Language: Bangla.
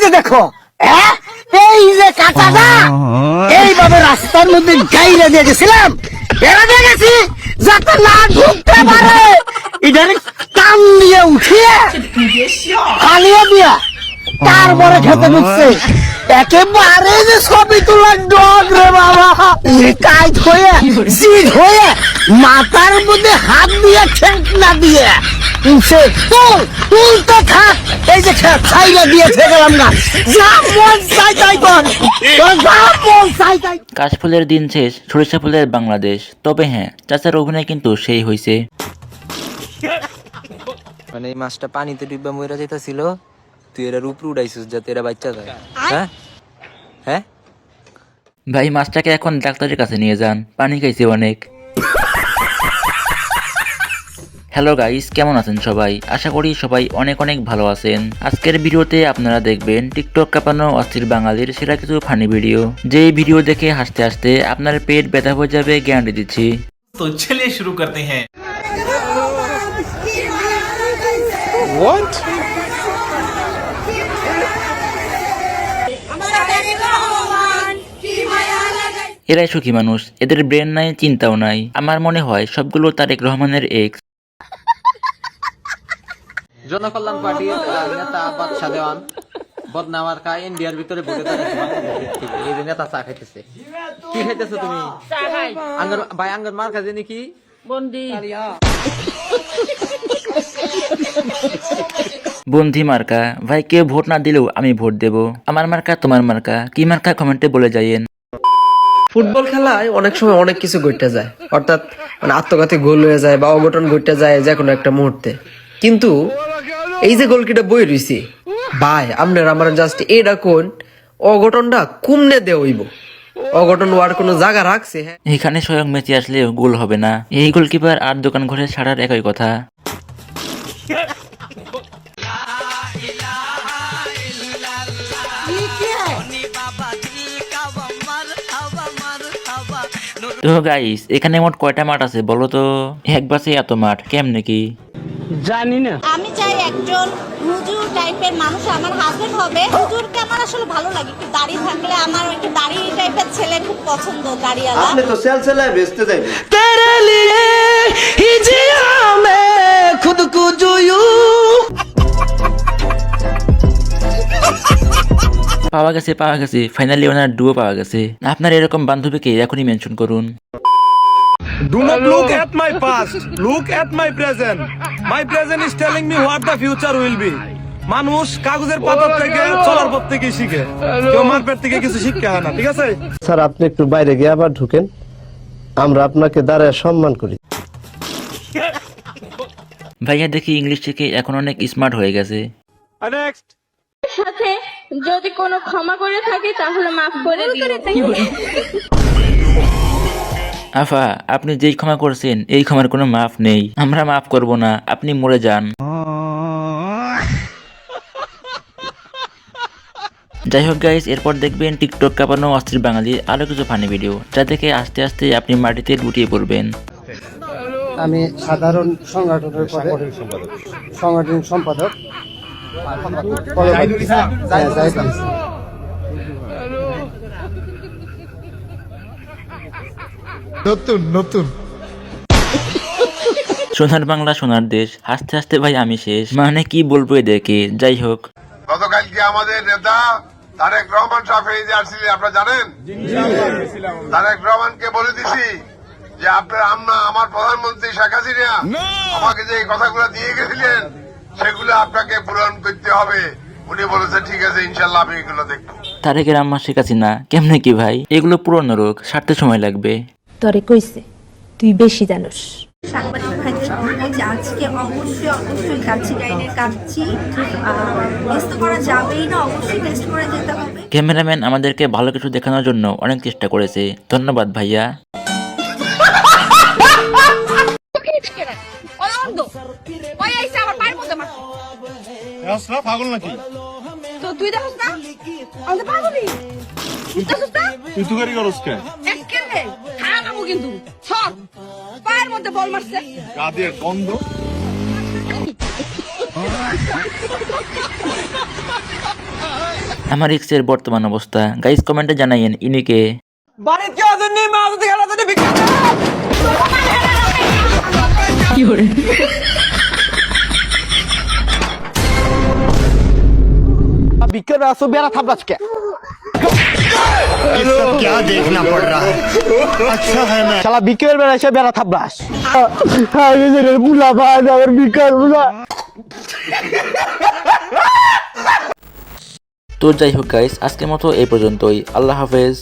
যে দেখো, হ্যাঁ, এই যে কাঁচাটা এইভাবে রাস্তার মধ্যে গাইরে দিয়ে গেছিলাম, বেড়া দিয়ে গেছি যাতে না ঢুকতে পারে। এটারে কান দিয়ে উঠিয়ে ফালিয়ে দিয়া তারপরে খেতে ঢুকছে। একেবারে যে ছবি তোলার ডগ রে বাবা, কাইট হয়ে জিদ হয়ে মাথার মধ্যে হাত দিয়ে ঠেকনা দিয়ে উঠছে। তুলতে থাক, এই যে ছাইলা দিয়েছে গেলাম না, যা মন চাই তাই কর, যা মন চাই তাই। কাশফুলের দিন শেষ, সরিষা ফুলের বাংলাদেশ। তবে হ্যাঁ, চাচার অভিনয় কিন্তু সেই হয়েছে। মানে এই মাছটা পানিতে ডিব্বা মইরা যেতেছিল, তুই এরা উপরে উড়াইছিস যাতে এরা বাচ্চা যায়। হ্যাঁ হ্যাঁ ভাই মাছটাকে এখন ডাক্তারের কাছে নিয়ে যান, পানি খাইছে অনেক। হ্যালো গাইস, কেমন আছেন সবাই? আশা করি সবাই অনেক অনেক ভালো আছেন। আজকের ভিডিওতে আপনারা দেখবেন টিকটক কাঁপানো অস্থির বাঙালির সেরা কিছু ফানি ভিডিও। যেই ভিডিও দেখে হাসতে হাসতে আপনার পেট ব্যথা হয়ে যাবে, গ্যারান্টি দিচ্ছি। तो चलिए शुरू करते हैं। What? এরাই সুখী মানুষ, এদের ব্রেন নাই, চিন্তাও নাই। আমার মনে হয় সবগুলো তারেক রহমানের এক্স। জনকল্যাণ পার্টির নেতা বাদশা দেওয়ান বদনামার খায় ইন্ডিয়ার ভিতরে ভোটে এই যে নেতা চা খাইতেছে। কি খাইতেছো তুমি? আঙ্গার ভাই, আঙ্গার মার খাইছে নাকি? বন্ধি মার্কা। ভাই কেউ ভোট না দিলেও আমি ভোট দেব। আমার মার্কা তোমার মার্কা কি মার্কা, কমেন্টে বলে যাইয়েন। ফুটবল খেলায় অনেক সময় অনেক কিছু ঘটে যায়, অর্থাৎ মানে আত্মঘাতী গোল হয়ে যায় বা অঘটন ঘটে যায় যে কোনো একটা মুহূর্তে। কিন্তু এই যে গোলকিটা বই রইছে ভাই, আপনার আমার জাস্ট এটা কোন অঘটনটা কুমনে দে হইব, অঘটন হওয়ার কোনো জায়গা রাখছে? হ্যাঁ, এখানে স্বয়ং মেসি আসলেও গোল হবে না। এই গোলকিপার আর দোকান ঘরে ছাড়ার একই কথা। তো গাইস, এখানে মোট কয়টা মাঠ আছে বলো তো? এক বাসে এত মাঠ কেমনে কি জানি না। আমি চাই একজন হুজুর টাইপের মানুষ আমার হাজবেন্ড হবে। হুজুরকে আমার আসলে ভালো লাগে, একটু দাড়ি থাকলে আমার একটু দাড়ি টাইপের ছেলে খুব পছন্দ, দাড়িওয়ালা। আপনি তো সেলসেলায় বেচতে যাবেন। तेरे लिए ही जिया मैं खुद को जोयू। পাওয়া গেছে ফাইনালি ওনার ডুও পাওয়া গেছে। আপনার এরকম বান্ধবীকে এখনই মেনশন করুন। Do not look at my past. Look at my present. My present is telling me what the future will be. মানুষ কাগজের পাতার থেকে চলার পথ থেকে শিখে, কেউ মারপেট থেকে কিছু শিক্ষা হয় না, ঠিক আছে? স্যার, আপনি একটু বাইরে গিয়ে আবার ঢুকেন, আমরা আপনাকে দাঁড়ায় সম্মান করি। ভাইয়া দেখি ইংলিশ শিখে এখন অনেক স্মার্ট হয়ে গেছে। নেক্সট। সাথে যদি কোনো ক্ষমা করে থাকি তাহলে মাফ করে দিও। আফা, আপনি যেই ক্ষমা করছেন এই ক্ষমার কোনো মাফ নেই। আমরা মাফ করব না, আপনি মরে যান। যাই হোক গাইস, এরপর দেখবেন টিকটক কাঁপানো অস্থির বাঙালির আরো কিছু ফানি ভিডিও, যা দেখে আস্তে আস্তে আপনি মাটিতে লুটিয়ে পড়বেন। আমি সাধারণ সংগঠনের পরে সংগঠন সম্পাদক নতুন সোনার বাংলা সোনার দেশ, হাসতে হাসতে ভাই আমি শেষ। মানে কি বলবো এদেরকে। যাই হোক, গতকালকে আমাদের নেতা তারেক রহমান সাহেব এই যে আসছিলেন, আপনারা জানেন। তারেক রহমানকে বলে দিছি যে আপনার আমার প্রধানমন্ত্রী শেখ হাসিনা আমাকে যে কথাগুলো দিয়ে গেছিলেন সেগুলো আপনাকে পূরণ করতে হবে। উনি বলেছে ঠিক আছে, ইনশাল্লাহ আমি এগুলো দেখবো। তারেকের আম্মা শেখ হাসিনা কেমনে কি ভাই, এগুলো পুরনো রোগ, সারতে সময় লাগবে। তোরে কইছে তুই বেশি জানোস। সাংবাদিক ভাইদের বলছি আজকে অবশ্যই কাচ্চি গাইডের কাচ্চি টেস্ট করা যাবেই না, অবশ্যই টেস্ট করে যেতে হবে। ক্যামেরাম্যান আমাদেরকে ভালো কিছু দেখানোর জন্য অনেক চেষ্টা করেছে, ধন্যবাদ ভাইয়া। পাগল নাকি? তো তুই দেখছ না আমাদের পাগলি তুই তো গাড়ি করস কে? একেবারে খারাপ কিন্তু সব পায়ের মধ্যে বল মারছে, গা দিয়ে গন্ধ। আমার এক্সের বর্তমান অবস্থা গাইস কমেন্টে জানাইয়েন ইনিকে। বিকেল আসো বেড়া থাপড়াচকে শালা বিকেল বেড়া এসে বেড়া থাপড়াস বুলা ভাই আমার বিকেল বুলা। তো যাই হোক গাইস আজকের মতো এই পর্যন্তই, আল্লাহ হাফেজ।